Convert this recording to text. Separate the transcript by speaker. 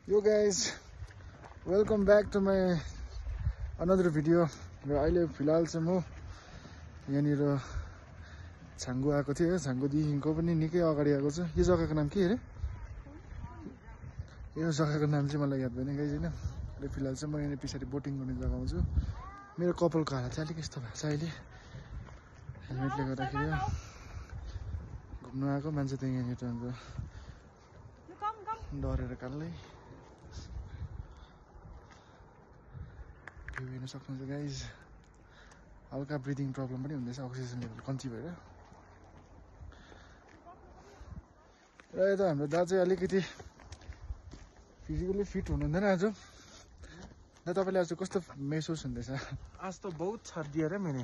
Speaker 1: Yo guys, welcome back to my another video. र अहिले फिलहाल चाहिँ म यहाँनिर छाङ्गु आएको थिएँ। छाङ्गुदेखिको पनि निकै अगाडि आएको छु। यो जग्गाको नाम के अरे? यो जग्गाको नाम चाहिँ मलाई याद भएन गाइस हैन। र फिलहाल चाहिँ म यहाँ पछाडि बोटिङ गर्ने जग्गामा छु। मेरो कपालको हालत चाहिँ अलिक यस्तो भएको छ अहिले। हेलमेटले गर्दाखेरि घुम्न आएको मान्छे त यहाँनिर अन्त डरेर कालै भ्यू हेर्न सक्नुहुन्छ गाइज। हल्का ब्रिदिङ प्रब्लम पनि हुँदैछ, अक्सिजन लेभल कम्ती भएर। र यता हाम्रो दाजु अलिकति फिजिकली फिट हुनुहुँदैन आज। दा तपाईँले आज कस्तो महसुस हुँदैछ?
Speaker 2: आज तो बहुत छर दिया रे मैंने।